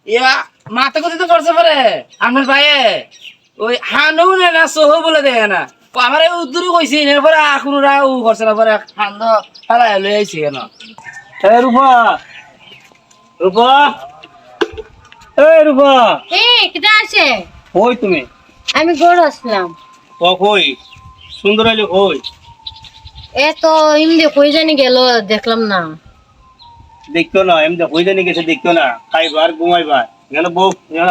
ইয়া মাথা কথা করছে পরে আমার ভাইয়ে ওই হানু না সোহ বলে দেয় না আমার উদ্দুরি কইছি এরপরে এখনরা ও করছে না পরে খান্দ ফালাই লই আইছি কেন এ রূপা রূপা রূপা কিটা আছে কই তুমি আমি গড় আসলাম কই সুন্দর আইলে কই এ তো ইমদে কই জানি গেল দেখলাম না দেখতো না এমনি হয়ে জানি গেছে দেখতো না খাইবার ঘুমাইবার গেল বউ গেল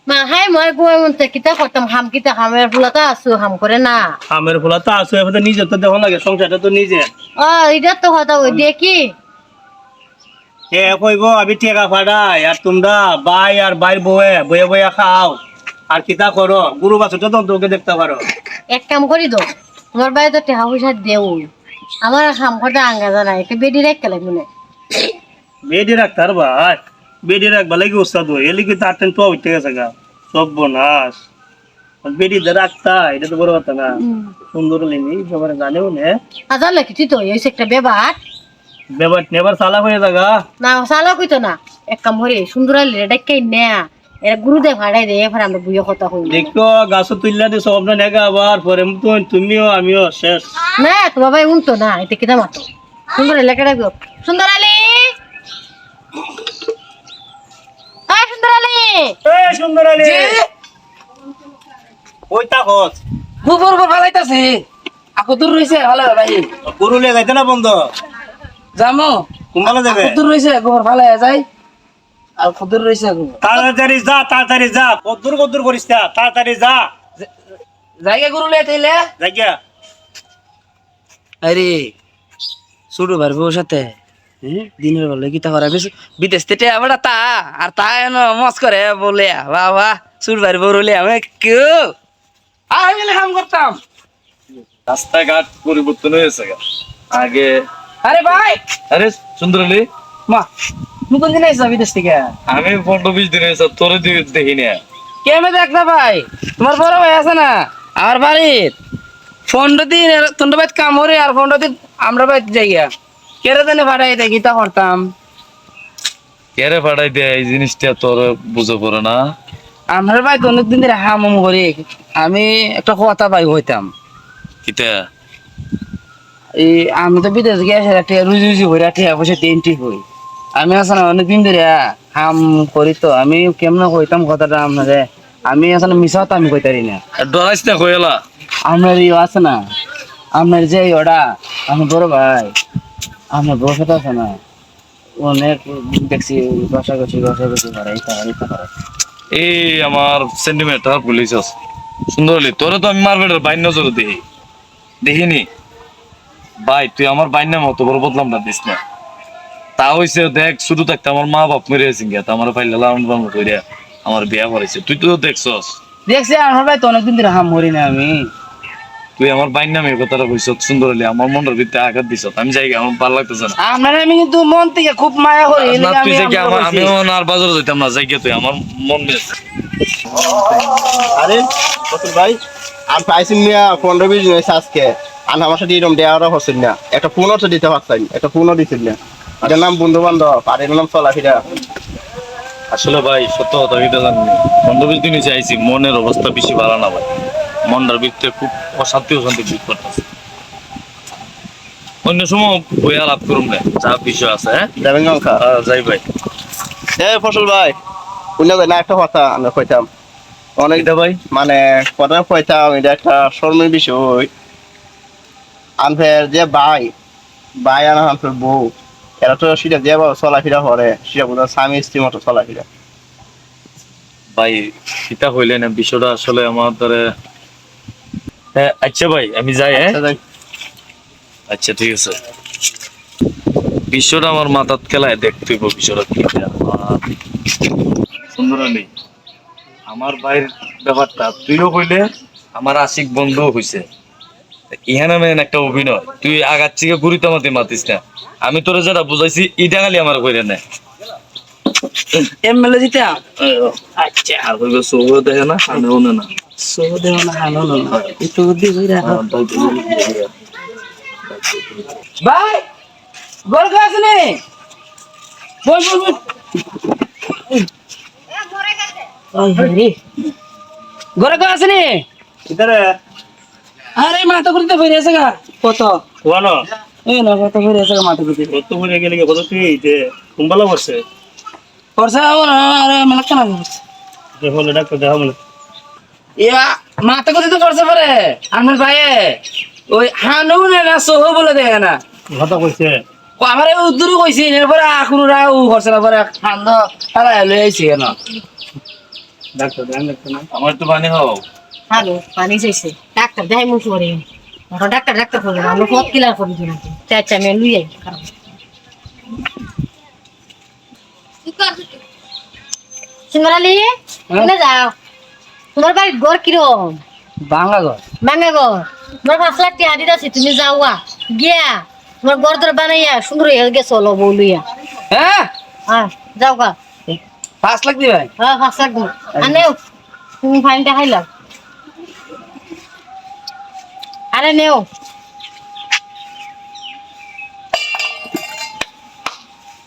মা হাই মই গোয় মনতে কিটা করতাম হাম কিটা হামের ফুলাতা আছো হাম করে না আমের ফলা তো আছে এবার নিজে তো দেখো লাগে সংসারটা তো নিজে এটা তো কথা ওই দেখি এ কইব আমি টেকা ফাড়াই আর তোমরা ভাই আর ভাইয়ের বউয়ে বয়ে বয়ে খাও আর কিতা করো গুরু বাছুরটা তো তোকে দেখতে পারো এক কাম করি দো তোমার বাড়ি তো টেহা পয়সা দেও আমার হাম করতে আঙ্গা জানা একটা বেডি রেখে লাগবে না বেডি রাখতার ভাই বেডি রাখবা লাগি উস্তাদ হই এলি কি তার তো উঠে গেছে গা সব বনাস বেডি দে রাখতা এটা তো বড় কথা না সুন্দর লিনি সবার জানেও না আজার লাগে তুই তো এই একটা বেবার বেবার নেবার সালা হয়ে যাগা না সালা কইতো না এক কাম করে সুন্দর আলি ডাক্কাই না এরা গুরুদেব হাড়াই দে এবার আমরা বুঝে কথা হই দেখো গাছ তুললা দিয়ে সব না নেগা আবার পরে তুমিও আমিও শেষ না তোমার ভাই উনতো না এটা কিনা মাতো সুন্দর এলাকাটা গো সুন্দর আলী সুন্দর আলী সুন্দর আলী ওইটা হস গোবর গোবর ফালাইতাছে আকো দূর রইছে ভালো ভাই পুরুলিয়া যাইতে না বন্ধ জামো কুম্বালা যাবে দূর রইছে গোবর ফালাই যায় আর কদূর রইছে গোবর তাড়াতাড়ি যা কদ্দুর করিস না তাড়াতাড়ি যা জায়গা গরু লে তাইলে জায়গা আরে ছোট ভাই বউর সাথে দিনের বেলা কি তা করা বিদেশ থেকে আবার তা আর তা এন মজ করে বলে বাহ বাহ ছোট ভাই বউ রলে আমি কেউ আমি কাম করতাম রাস্তাঘাট পরিবর্তন হয়েছে আগে আরে ভাই আরে সুন্দর আলী মা তুমি কোন দিন আইসা বিদেশ থেকে আমি 15-20 দিন হয়েছে তোরে দেখি না কেমন দেখ না ভাই তোমার বড় ভাই আছে না আমার বাড়ির 15 দিন তোমরা বাইত কাম হরে আর 15 দিন আমরা বাইত যাইয়া কেরে দিনে ভাড়াই দেয় গীতা করতাম কেরে পাঠাই দে এই জিনিসটা তোর বুঝে পড়ে না আমার ভাই অনেকদিন ধরে হামম করি আমি একটা কথা ভাই হইতাম কিতা এই আমি তো বিদেশ গিয়ে একটা রুজি রুজি হই রাখি পয়সা তিনটি হই আমি আসলে অনেকদিন ধরে হাম করি তো আমি কেমন কইতাম কথাটা আপনারে আমি আসলে মিশাও তো আমি কইতারি না ডরাইস না কইলা আপনার ইয়ে আছে না আপনার যে ওটা আমার বড় ভাই আপনার বড় সাথে আছে না অনেক দেখছি ঘষাঘষি করে এইটা করে এই আমার সেন্টিমিটার পুলিশ আছে সুন্দর আলী তোরে তো আমি মারবেটার বাইন নজর দেখিনি ভাই তুই আমার বাইনের মতো বড় বদলাম না দিস না তা হইছে দেখ শুধু থাকতে আমার মা বাপ মেরে আছেন গিয়া আমার পাইলে লালন পালন কইরা আমার বিয়া করাইছে তুই তো দেখছস দেখছি আমার ভাই তো অনেকদিন ধরে হাম মরি না আমি তুই আমার বাইন নামে কথাটা কইছ সুন্দর হলে আমার মনের ভিতরে আঘাত দিছ আমি যাই আমার ভালো লাগতেছে না আপনার আমি কিন্তু মন থেকে খুব মায়া করি না তুই যাই আমিও আর বাজারে যাইতাম না যাই তুই আমার মন বেশ আরে বকুল ভাই আমি পাইছি মিয়া 15-20 দিন হয়েছে আজকে আর আমার সাথে এরকম দেওয়ারও হচ্ছিল না একটা ফোনও তো দিতে পারতাম একটা ফোনও দিছিল না এটার নাম বন্ধু বান্ধব আর এর নাম চলাফেরা আসলে ভাই সত্য কথা কিটা জানি 15-20 দিন চাইছি মনের অবস্থা বেশি ভালো না ভাই মনটার ভিতরে খুব অশান্তি বোধ করতেছে অন্য সময় বই আলাপ করুন না যা বিষয় আছে হ্যাঁ যাবেন গঙ্কা যাই ভাই ফসল ভাই অন্য না একটা কথা আমরা কইতাম অনেক ভাই মানে কথা কইতাম এটা একটা শর্মের বিষয় আনফের যে ভাই আর আনফের বউ এরা তো সেটা দিয়ে চলাফেরা করে সেটা বোধ স্বামী স্ত্রীর মতো চলাফেরা ভাই কিতা হইলে না বিষয়টা আসলে আমার ধরে আচ্ছা ভাই আমি যাই হ্যাঁ আচ্ছা ঠিক আছে বিষয়টা আমার মাথাত খেলায় দেখতে বিষয়টা কি সুন্দর নেই আমার ভাইয়ের ব্যাপারটা তুইও কইলে আমার আশিক বন্ধুও হইছে ইহানা মেন একটা অভিনয় তুই আগার থেকে ঘুরিতে আমাতে মাতিস না আমি তোরা যেটা বুঝাইছি ইটা খালি আমার কইরে না এমএলএ জিতে আচ্ছা আর কইবে সৌর দেখে না হানেও না সব দেও না হানো না একটু দি কইরা ভাই গোল গাছ নে বল ঘরে কো আসেনি ইতারে আরে মাথা করতে ফিরে আছে গা কত ওয়ানো এই না কত ফিরে আছে মাথা করতে কত মরে গেলে কত তুই যে কুম্বালা বসে করছে আরে মেলা কেন যে হলো ডাক্তার দেখাবো না ইয়া মাথা করতে তো করছে পরে আমার ভাইয়ে ওই হানু না সোহ বলে দেখে না কথা কইছে আমার উদ্দুরু কইছি এরপরে আখুরা ও করছে না পরে খান্দ তারা লই আইছি কেন ডাক্তার ধ্যান রাখতে না আমার তো পানি হও হ্যালো পানি চাইছে ডাক্তার দেখাই মুখ করে এখন ডাক্তার ডাক্তার করবে আমরা পথ কিলার করি নাকি চাচা আমি লুই আই সিঙ্গরালি কোনে যাও তোমার বাড়ি ঘর কিরম বাংলা ঘর ভাঙা ঘর তোমার 5 লাখ টাকা দিতে আছে তুমি যাওয়া গিয়া তোমার ঘর ধরে বানাইয়া সুন্দর হয়ে গেছে চলো বউলিয়া হ্যাঁ হ্যাঁ যাও গা 5 লাখ দিবে হ্যাঁ 5 লাখ দিও আনেও তুমি ফাইনটা খাইলা আরে নেও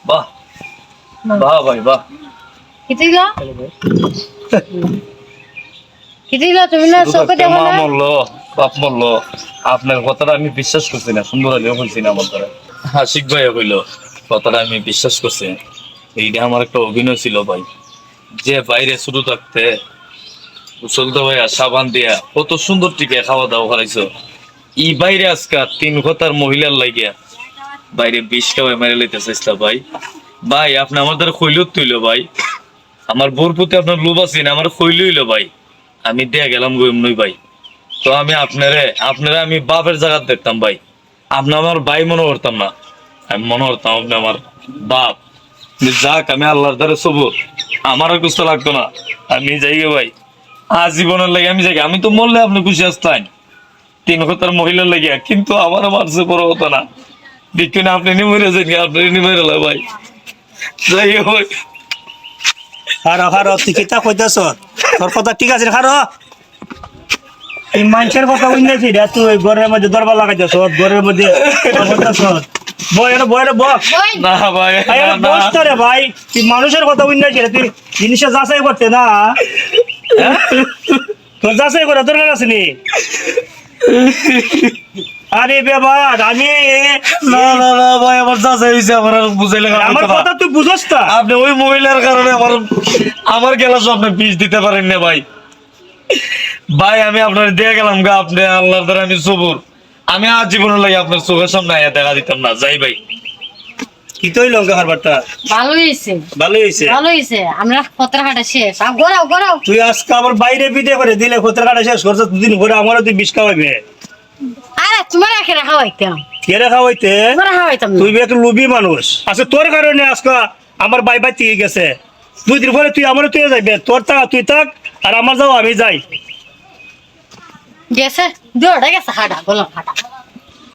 বাহ বাহ ভাই বাহ কিতিলা কিতিলা তুমি না শুধু চোখে একটা দেখো মা না মরলো বাপ মরলো আপনার কথাটা আমি বিশ্বাস করছি না সুন্দর আলীও বলছি না আমার দ্বারা আশিক ভাই কইলো কথাটা আমি বিশ্বাস করছি এইটা আমার একটা অভিনয় ছিল ভাই যে বাইরে শুরু থাকতে চলতে ভাইয়া সাবান দিয়া কত সুন্দর টিকে খাওয়া দাওয়া করাইছো ই বাইরে আজকা 3 কথার মহিলার লাগিয়া বাইরে 20 খাওয়াই মেরে লইতে চাইছিলা ভাই ভাই আপনি আমার দ্বারা খইলেও তুইলো ভাই আমার বোর প্রতি আপনার লোভ আছে না আমার খইলইলো ভাই আমি দিয়ে গেলাম গো এমনই ভাই তো আমি আপনারা আমি বাপের জায়গা দেখতাম ভাই আপনি আমার ভাই মনে করতাম না আমি মনে করতাম আপনি আমার বাপ যাক আমি আল্লাহর দ্বারা সবুর আমার আর কিছু লাগতো না আমি যাই গে ভাই আজীবনের লাগে আমি যাই আমি তো মরলে আপনি খুশি আসতেন 3 কথার মহিলার লাগিয়া কিন্তু আমার মারছে বড় হতো না দেখুন আপনি নিমরে যান আপনি নিমরে ভাই যাই গে ভাই হারো তুই কিতা কইতাছ তোর কথা ঠিক আছে হারো এই মানুষের কথা উন্নতি রে তুই ঘরের মধ্যে দরবার লাগাইতেছ ঘরের মধ্যে বয় ওই না ভাই না, বস রে ভাই তুই মানুষের কথা উন্নতি রে তুই জিনিসটা যাচাই করতে না হ্যাঁ? তোর যাচাই করা দরকার আছে নি আরে বেবার আমি না না না ভাই আমার চাচা হইছে আমার আর বুঝাইলে আমার কথা তুই বুঝস না আপনি ওই মহিলার কারণে আমার গেলাস আপনি পিস দিতে পারেন না ভাই ভাই আমি আপনার দিয়ে গেলাম গা আপনি আল্লাহর দ্বারা আমি সবুর আমি আজীবনের লাগে আপনার চোখের সামনে আয়া দেখা দিতাম না যাই ভাই কি তৈল হারবারটা ভালো হইছে ভালোই হয়েছে ভালো হইছে আমরা পত্র হাটা শেষ আর গড়াও গড়াও তুই আজকে আমার বাইরে বিদে করে দিলে খোঁতরা কাটা শেষ করছে দুদিন পরে আমারও তুই বিষ খাওয়াইবে আরে তোমার এখানে খাওয়াইতাম কেরে খাওয়াইতে তোমার খাওয়াইতাম না তুই একটা লোভী মানুষ আচ্ছা তোর কারণে আজকে আমার বাই বাই দিয়ে গেছে 2 দিন পরে তুই আমারও তুই যাইবে তোর থাক তুই থাক আর আমার যাও আমি যাই গেছে দৌড়া গেছে হাটা গোলাম হাটা